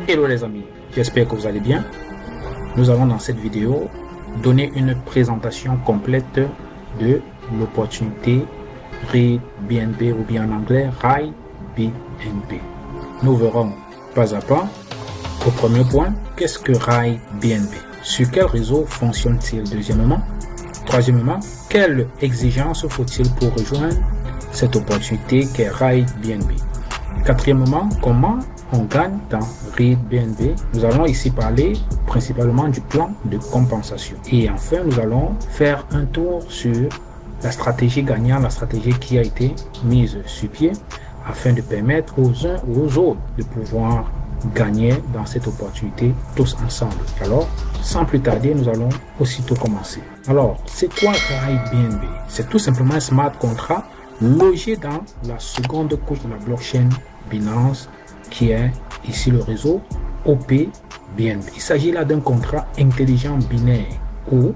Hello les amis, j'espère que vous allez bien. Nous allons dans cette vidéo donner une présentation complète de l'opportunité RateBNB ou bien en anglais RateBNB. Nous verrons pas à pas. Au premier point, qu'est-ce que RateBNB? Sur quel réseau fonctionne-t-il? Deuxièmement, troisièmement, quelles exigences faut-il pour rejoindre cette opportunité qu'est RateBNB? Quatrièmement, comment on gagne dans RateBNB? Nous allons ici parler principalement du plan de compensation. Et enfin, nous allons faire un tour sur la stratégie gagnante, la stratégie qui a été mise sur pied afin de permettre aux uns ou aux autres de pouvoir gagner dans cette opportunité tous ensemble. Alors, sans plus tarder, nous allons aussitôt commencer. Alors, c'est quoi RateBNB? C'est tout simplement un smart contract logé dans la seconde couche de la blockchain Binance, qui est ici le réseau OPBNB. Il s'agit là d'un contrat intelligent binaire où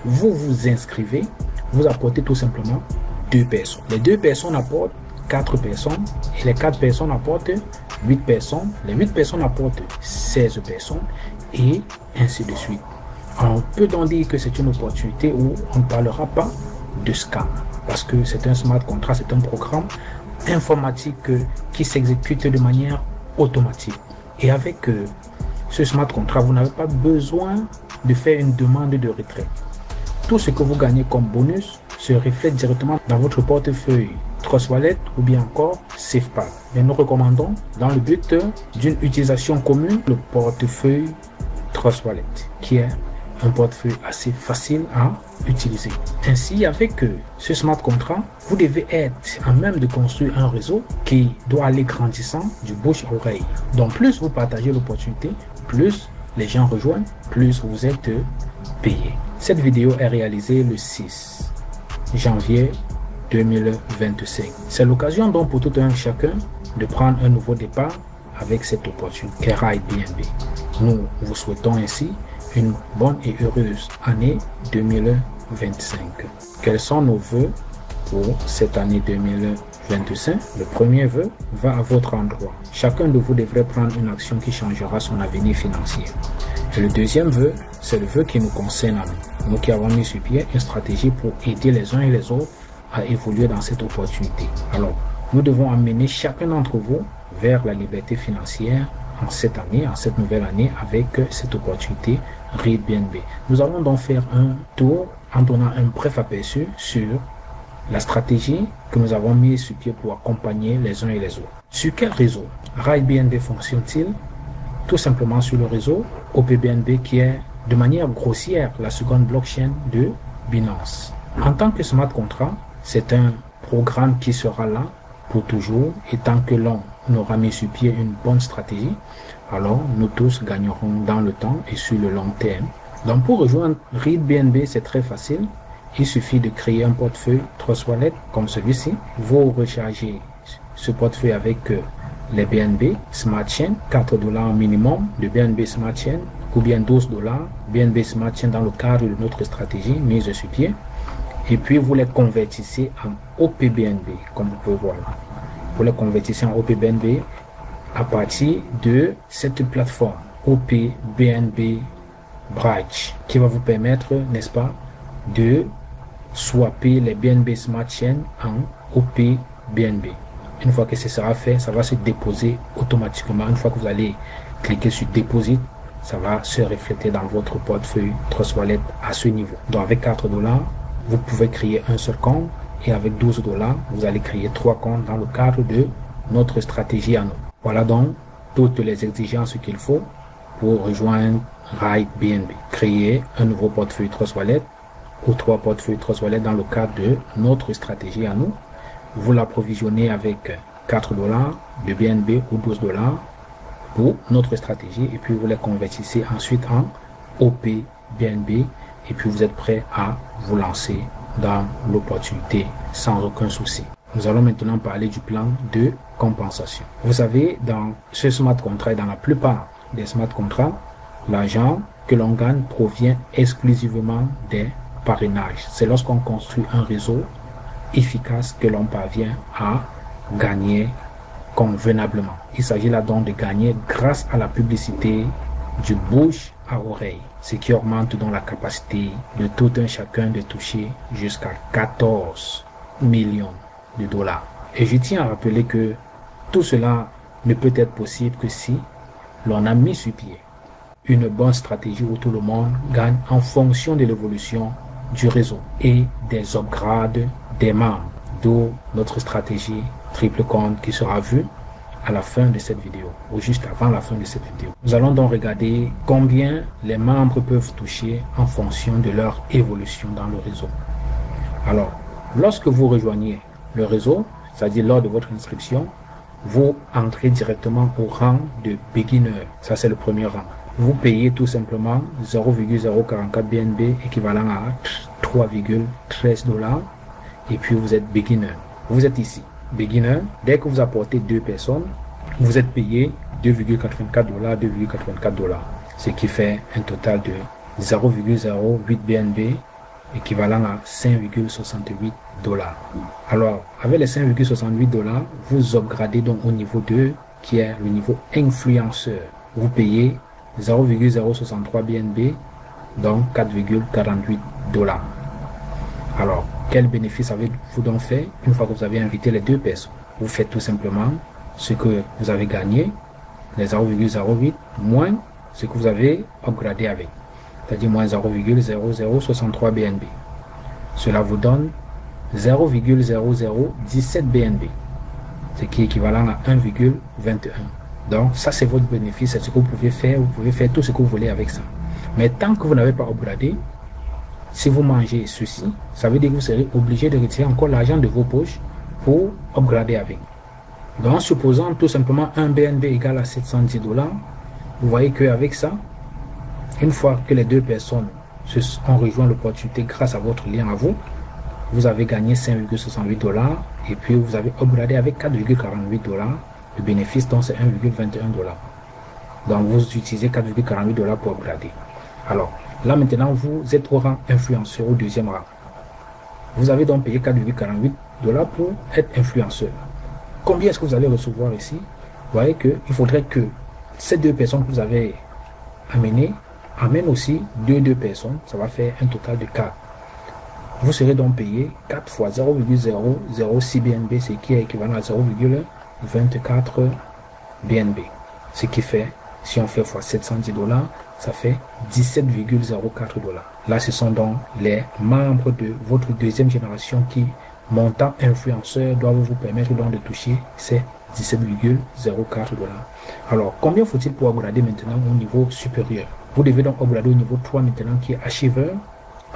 vous vous inscrivez, vous apportez tout simplement 2 personnes. Les 2 personnes apportent 4 personnes et les 4 personnes apportent 8 personnes. Les 8 personnes apportent 16 personnes et ainsi de suite. On peut donc dire que c'est une opportunité où on ne parlera pas de scam parce que c'est un smart contract, c'est un programme informatique qui s'exécute de manière automatique. Et avec ce smart contract, vous n'avez pas besoin de faire une demande de retrait. Tout ce que vous gagnez comme bonus se reflète directement dans votre portefeuille Trust Wallet ou bien encore SafePal. Mais nous recommandons, dans le but d'une utilisation commune, le portefeuille Trust Wallet, qui est un portefeuille assez facile à utiliser. Ainsi, avec ce smart contract, vous devez être à même de construire un réseau qui doit aller grandissant du bouche à oreille. Donc, plus vous partagez l'opportunité, plus les gens rejoignent, plus vous êtes payé. Cette vidéo est réalisée le 6 janvier 2025. C'est l'occasion donc pour tout un chacun de prendre un nouveau départ avec cette opportunité qu'est RateBNB. Nous vous souhaitons ainsi une bonne et heureuse année 2025. Quels sont nos vœux pour cette année 2025? Le premier vœu va à votre endroit. Chacun de vous devrait prendre une action qui changera son avenir financier. Et le deuxième vœu, c'est le vœu qui nous concerne à nous. Nous qui avons mis sur pied une stratégie pour aider les uns et les autres à évoluer dans cette opportunité. Alors, nous devons amener chacun d'entre vous vers la liberté financière en cette année, en cette nouvelle année, avec cette opportunité RateBNB. Nous allons donc faire un tour en donnant un bref aperçu sur la stratégie que nous avons mise sur pied pour accompagner les uns et les autres. Sur quel réseau RateBNB fonctionne-t-il? Tout simplement sur le réseau OPBNB qui est de manière grossière la seconde blockchain de Binance. En tant que smart contract, c'est un programme qui sera là pour toujours et tant que l'on aura mis sur pied une bonne stratégie, alors nous tous gagnerons dans le temps et sur le long terme. Donc pour rejoindre RateBNB, c'est très facile. Il suffit de créer un portefeuille Trust Wallet comme celui-ci. Vous rechargez ce portefeuille avec les BNB Smart Chain, 4 $ minimum de BNB Smart Chain ou bien 12 $ BNB Smart Chain dans le cadre de notre stratégie mise sur pied. Et puis vous les convertissez en OPBNB comme vous pouvez voir là. Vous les convertissez en OPBNB à partir de cette plateforme OPBNB Bridge qui va vous permettre, n'est-ce pas, de swapper les BNB Smart Chain en OPBNB. Une fois que ce sera fait, ça va se déposer automatiquement. Une fois que vous allez cliquer sur Deposit, ça va se refléter dans votre portefeuille Trust Wallet à ce niveau. Donc avec 4 $, vous pouvez créer un seul compte et avec 12 $, vous allez créer 3 comptes dans le cadre de notre stratégie à nous. Voilà donc toutes les exigences qu'il faut pour rejoindre RateBNB. Créer un nouveau portefeuille Trust Wallet ou 3 portefeuilles Trust Wallet dans le cadre de notre stratégie à nous. Vous l'approvisionnez avec 4 $ de BNB ou 12 $ pour notre stratégie et puis vous les convertissez ensuite en OPBNB et puis vous êtes prêt à vous lancer dans l'opportunité sans aucun souci. Nous allons maintenant parler du plan de compensation. Vous savez, dans ce smart contract, dans la plupart des smart contracts, l'argent que l'on gagne provient exclusivement des parrainages. C'est lorsqu'on construit un réseau efficace que l'on parvient à gagner convenablement. Il s'agit là donc de gagner grâce à la publicité du bouche à oreille, ce qui augmente donc la capacité de tout un chacun de toucher jusqu'à 14 millions de dollars. Et je tiens à rappeler que tout cela ne peut être possible que si l'on a mis sur pied une bonne stratégie où tout le monde gagne en fonction de l'évolution du réseau et des upgrades des membres. D'où notre stratégie triple compte qui sera vue à la fin de cette vidéo ou juste avant la fin de cette vidéo. Nous allons donc regarder combien les membres peuvent toucher en fonction de leur évolution dans le réseau. Alors, lorsque vous rejoignez le réseau, c'est-à-dire lors de votre inscription, vous entrez directement au rang de beginner. Ça, c'est le premier rang. Vous payez tout simplement 0,044 BNB équivalent à 3,13 $. Et puis vous êtes beginner. Vous êtes ici. Beginner, dès que vous apportez 2 personnes, vous êtes payé 2,84 $, 2,84 $. Ce qui fait un total de 0,08 BNB équivalent à 5,68 $. Alors, avec les 5,68 $, vous upgradez donc au niveau 2, qui est le niveau influenceur. Vous payez 0,063 BNB, donc 4,48 $. Alors, quel bénéfice avez-vous donc fait une fois que vous avez invité les 2 personnes? Vous faites tout simplement ce que vous avez gagné, les 0,08, moins ce que vous avez upgradé avec, c'est-à-dire moins 0,0063 BNB. Cela vous donne 0,0017 BNB, ce qui est équivalent à 1,21. Donc, ça, c'est votre bénéfice, c'est ce que vous pouvez faire. Vous pouvez faire tout ce que vous voulez avec ça. Mais tant que vous n'avez pas upgradé, si vous mangez ceci, ça veut dire que vous serez obligé de retirer encore l'argent de vos poches pour upgrader avec. Donc, en supposant tout simplement un BNB égal à 710 $, vous voyez qu'avec ça, une fois que les 2 personnes ont rejoint l'opportunité grâce à votre lien à vous, vous avez gagné 5,68 $ et puis vous avez upgradé avec 4,48 $. Le bénéfice, donc, c'est 1,21 $. Donc, vous utilisez 4,48 $ pour upgrader. Alors, là, maintenant, vous êtes au rang influenceur, au deuxième rang. Vous avez donc payé 4,48 $ pour être influenceur. Combien est-ce que vous allez recevoir ici? Vous voyez qu'il faudrait que ces 2 personnes que vous avez amenées amènent aussi 2 personnes. Ça va faire un total de 4. Vous serez donc payé 4 fois 0,006 BNB, ce qui est équivalent à 0,24 BNB. Ce qui fait, si on fait fois 710 $, ça fait 17,04 $. Là, ce sont donc les membres de votre deuxième génération qui, montant influenceur, doivent vous permettre donc de toucher ces 17,04 $. Alors, combien faut-il pour upgrader maintenant au niveau supérieur? Vous devez donc upgrader au niveau 3 maintenant, qui est achiever,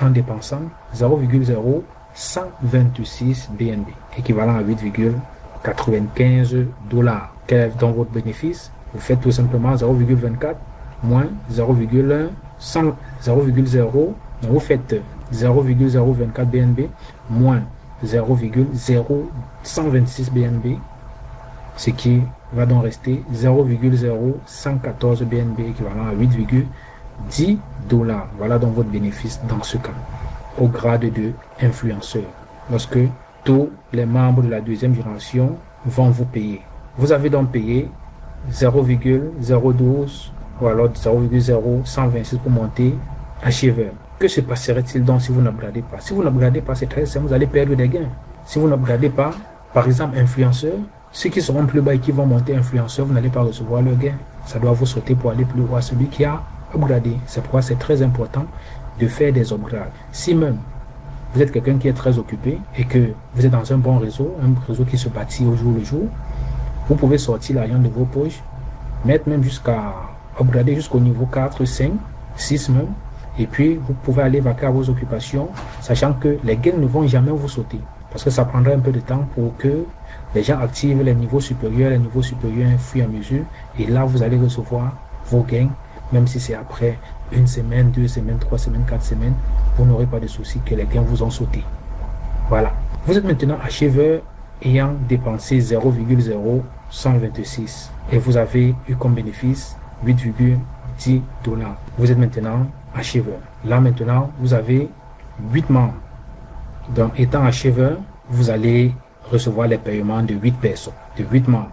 en dépensant 0,0126 BNB, équivalent à 8,95 $. Quel est donc votre bénéfice? Vous faites tout simplement 0,24 moins 0,0, vous faites 0,024 BNB moins 0,0126 BNB, ce qui va donc rester 0,0114 BNB équivalent à 8,10 $. Voilà donc votre bénéfice dans ce cas, au grade de influenceur, lorsque tous les membres de la deuxième génération vont vous payer. Vous avez donc payé 0,012 ou alors 0,0126 pour monter achiever. Que se passerait-il donc si vous n'upgradez pas? Si vous n'upgradez pas, c'est très simple, vous allez perdre des gains. Si vous n'upgradez pas, par exemple influenceur, ceux qui seront plus bas et qui vont monter influenceur, vous n'allez pas recevoir le gain. Ça doit vous sauter pour aller plus haut à celui qui a upgradé. C'est pourquoi c'est très important de faire des upgrades. Si même vous êtes quelqu'un qui est très occupé et que vous êtes dans un bon réseau, un réseau qui se bâtit au jour le jour, vous pouvez sortir l'argent de vos poches, mettre même jusqu'à upgrader jusqu'au niveau 4, 5, 6 même, et puis vous pouvez aller vaquer à vos occupations, sachant que les gains ne vont jamais vous sauter, parce que ça prendra un peu de temps pour que les gens activent les niveaux supérieurs au fur et à mesure, et là vous allez recevoir vos gains, même si c'est après 1 semaine, 2 semaines, 3 semaines, 4 semaines, vous n'aurez pas de souci que les gains vous ont sauté. Voilà. Vous êtes maintenant achiever ayant dépensé 0,0126 et vous avez eu comme bénéfice 8,10 $. Vous êtes maintenant achiever. Là maintenant, vous avez 8 membres. Donc étant achiever, vous allez recevoir les paiements de 8 personnes, de 8 membres.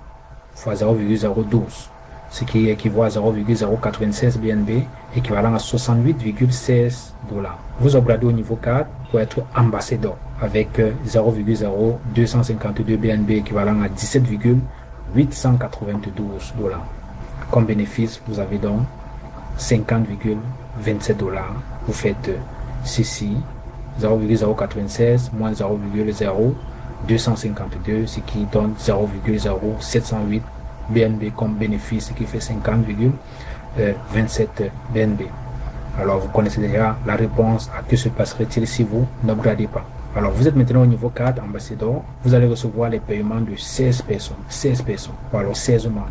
fois 0,012, ce qui équivaut à 0,096 BNB, équivalent à 68,16 $. Vous upgradez au niveau 4 pour être ambassadeur avec 0,0252 BNB, équivalent à 17,892 $. Comme bénéfice, vous avez donc 50,27 $. Vous faites ceci, 0,096 moins 0,0252, ce qui donne 0,0708 BNB comme bénéfice, ce qui fait 50,27 BNB. Alors, vous connaissez déjà la réponse à que se passerait-il si vous n'upgradez pas. Alors, vous êtes maintenant au niveau 4, ambassadeur. Vous allez recevoir les paiements de 16 personnes. 16 personnes. Ou alors 16 membres.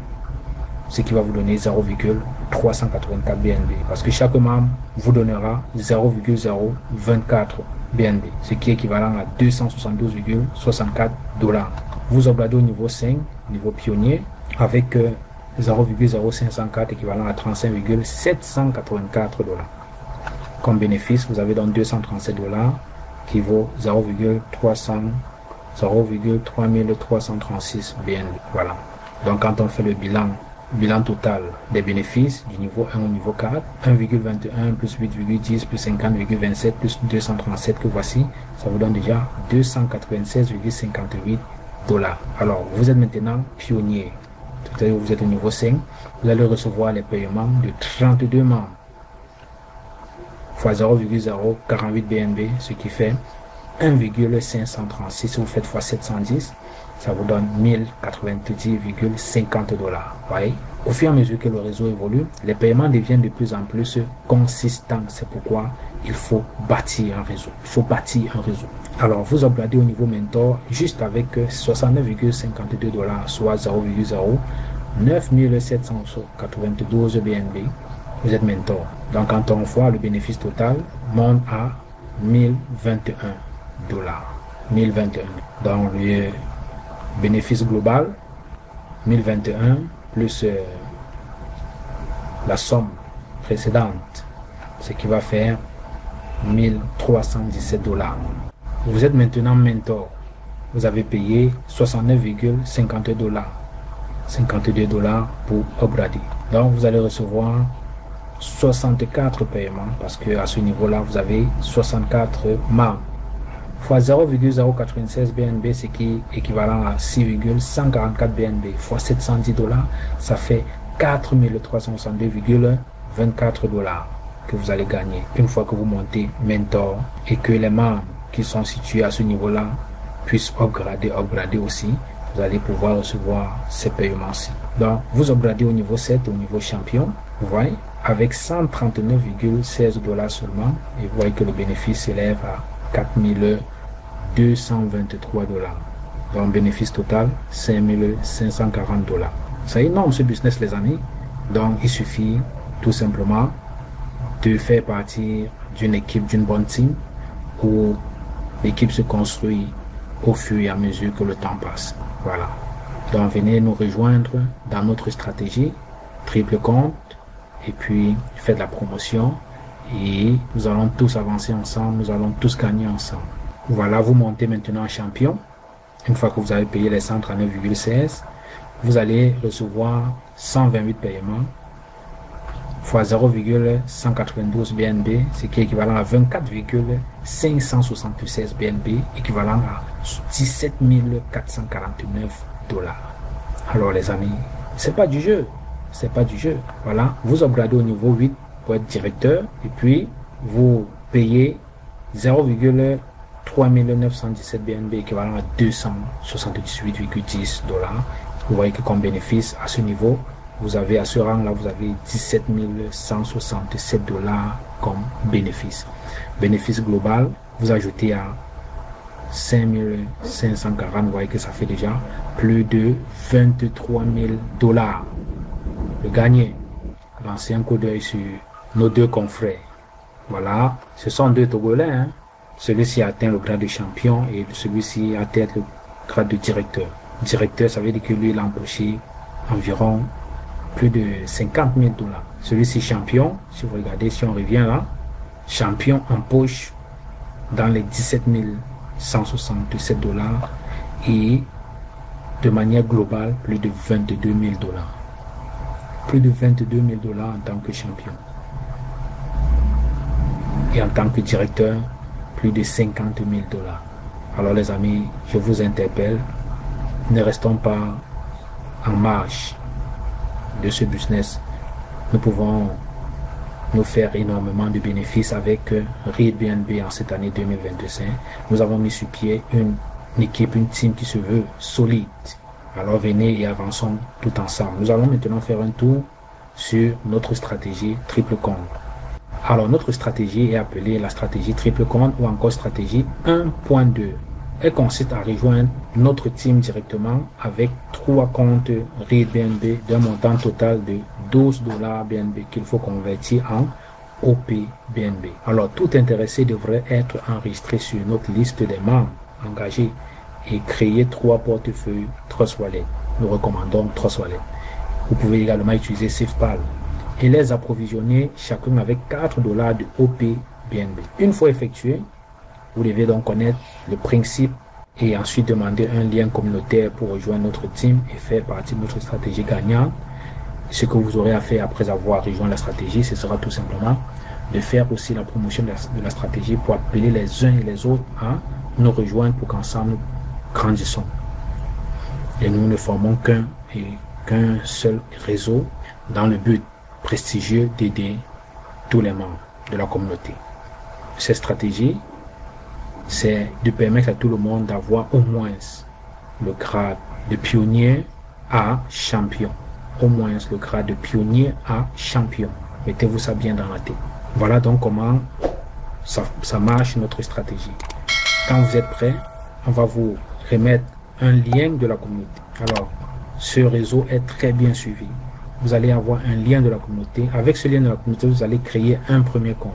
Ce qui va vous donner 0,384 BNB. Parce que chaque membre vous donnera 0,024 BNB. Ce qui est équivalent à 272,64 $. Vous upgradez au niveau 5, niveau pionnier, avec 0,0504 équivalent à 35,784 $. Comme bénéfice, vous avez donc 237 $ qui vaut 0,3336 BNB. Voilà. Donc quand on fait le bilan total des bénéfices du niveau 1 au niveau 4, 1,21 plus 8,10 plus 50,27 plus 237 que voici, ça vous donne déjà 296,58 $. Alors, vous êtes maintenant pionnier. C'est-à-dire vous êtes au niveau 5, vous allez recevoir les paiements de 32 membres fois 0,048 BNB, ce qui fait 1,536. Si vous faites fois 710, ça vous donne 1090,50 $. Voyez? Au fur et à mesure que le réseau évolue, les paiements deviennent de plus en plus consistants. C'est pourquoi il faut bâtir un réseau. Il faut bâtir un réseau. Alors, vous upgradez au niveau mentor juste avec 69,52 $, soit 0,09792 BNB. Vous êtes mentor. Donc, quand on voit le bénéfice total, monte à 1021 $. 1021. Donc, le bénéfice global, 1021 plus la somme précédente, ce qui va faire 1317 $. Vous êtes maintenant mentor. Vous avez payé 69,52 $. 52 $ pour upgrader. Donc, vous allez recevoir 64 paiements parce que à ce niveau-là, vous avez 64 membres. Fois 0,096 BNB, ce qui est équivalent à 6,144 BNB, fois 710 $, ça fait 4362,24 $ que vous allez gagner une fois que vous montez mentor et que les membres qui sont situés à ce niveau-là puissent upgrader aussi. Vous allez pouvoir recevoir ces paiements-ci. Donc, vous upgradez au niveau 7, au niveau champion, vous voyez, avec 139,16 $ seulement, et vous voyez que le bénéfice s'élève à 4223 $. Donc, bénéfice total, 5540 $. C'est énorme ce business, les amis. Donc, il suffit tout simplement de faire partie d'une équipe, d'une bonne team, où l'équipe se construit au fur et à mesure que le temps passe. Voilà. Donc, venez nous rejoindre dans notre stratégie, triple compte, et puis faites la promotion, et nous allons tous avancer ensemble, nous allons tous gagner ensemble. Voilà, vous montez maintenant en champion. Une fois que vous avez payé les 139,16, vous allez recevoir 128 paiements fois 0,192 BNB, ce qui est équivalent à 24,576 BNB, équivalent à 17 449 $. Alors les amis, c'est pas du jeu, c'est pas du jeu. Voilà, vous upgradez au niveau 8 pour être directeur, et puis vous payez 0,3917 BNB, équivalent à 278,10 $. Vous voyez que comme bénéfice à ce niveau, vous avez à ce rang-là, vous avez 17 167 $ comme bénéfice. Bénéfice global, vous ajoutez à 5540, vous voyez que ça fait déjà plus de 23 000 $. Le gagné. Lancez un coup d'œil sur nos deux confrères. Voilà, ce sont deux Togolais. Hein. Celui-ci a atteint le grade de champion et celui-ci a atteint le grade de directeur. Directeur, ça veut dire que lui, il a empoché environ plus de 50 000 $. Celui-ci champion, si vous regardez, si on revient là, champion empoche dans les 17 167 $ et de manière globale plus de 22 000 $. Plus de 22 000 $ en tant que champion. Et en tant que directeur, plus de 50 000 $. Alors les amis, je vous interpelle, ne restons pas en marge de ce business. Nous pouvons nous faire énormément de bénéfices avec ReadBNB en cette année 2025. Nous avons mis sur pied une équipe, une team qui se veut solide. Alors venez et avançons tout ensemble. Nous allons maintenant faire un tour sur notre stratégie triple compte. Alors notre stratégie est appelée la stratégie triple compte ou encore stratégie 1.2. Elle consiste à rejoindre notre team directement avec 3 comptes ReadBNB d'un montant total de 12 $ BNB qu'il faut convertir en OP BNB. Alors tout intéressé devrait être enregistré sur notre liste des membres engagés et créer 3 portefeuilles Trust Wallet. Nous recommandons Trust Wallet. Vous pouvez également utiliser SafePal et les approvisionner chacun avec 4 $ de OP BNB. Une fois effectué, vous devez donc connaître le principe et ensuite demander un lien communautaire pour rejoindre notre team et faire partie de notre stratégie gagnante. Ce que vous aurez à faire après avoir rejoint la stratégie, ce sera tout simplement de faire aussi la promotion de la stratégie pour appeler les uns et les autres à nous rejoindre pour qu'ensemble nous grandissons. Et nous ne formons qu'un seul réseau dans le but prestigieux d'aider tous les membres de la communauté. Cette stratégie, c'est de permettre à tout le monde d'avoir au moins le grade de pionnier à champion. Au moins le grade de pionnier à champion. Mettez-vous ça bien dans la tête. Voilà donc comment ça marche notre stratégie. Quand vous êtes prêts, on va vous remettre un lien de la communauté. Alors, ce réseau est très bien suivi. Vous allez avoir un lien de la communauté. Avec ce lien de la communauté, vous allez créer un premier compte.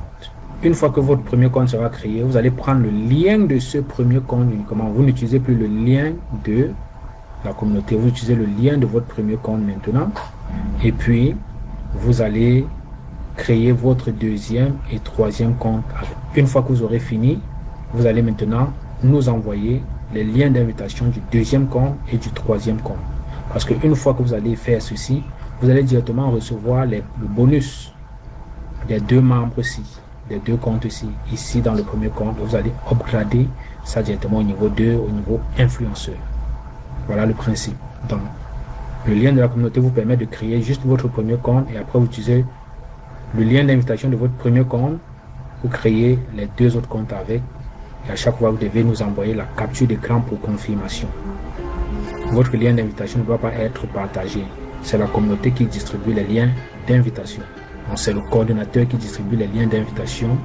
Une fois que votre premier compte sera créé, vous allez prendre le lien de ce premier compte uniquement. Vous n'utilisez plus le lien de la communauté. Vous utilisez le lien de votre premier compte maintenant. Et puis, vous allez créer votre deuxième et troisième compte. Une fois que vous aurez fini, vous allez maintenant nous envoyer les liens d'invitation du deuxième compte et du troisième compte. Parce qu'une fois que vous allez faire ceci, vous allez directement recevoir le bonus des 2 membres ici. Des 2 comptes ici dans le premier compte, vous allez upgrader ça directement au niveau 2, au niveau influenceur. Voilà le principe. Donc, le lien de la communauté vous permet de créer juste votre premier compte et après vous utilisez le lien d'invitation de votre premier compte pour créer les 2 autres comptes avec. Et à chaque fois, vous devez nous envoyer la capture d'écran pour confirmation. Votre lien d'invitation ne doit pas être partagé. C'est la communauté qui distribue les liens d'invitation. C'est le coordonnateur qui distribue les liens d'invitation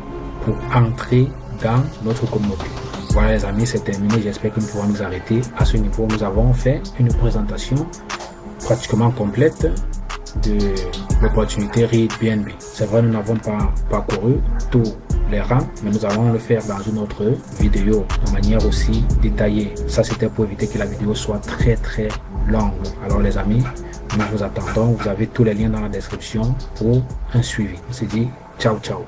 pour entrer dans notre communauté. Voilà les amis, c'est terminé. J'espère que nous pouvons nous arrêter à ce niveau. Nous avons fait une présentation pratiquement complète de l'opportunité ReadBNB. C'est vrai, nous n'avons pas parcouru tous les rangs, mais nous allons le faire dans une autre vidéo de manière aussi détaillée. Ça, c'était pour éviter que la vidéo soit très longue. Alors les amis, nous vous attendons. Vous avez tous les liens dans la description pour un suivi. On se dit ciao.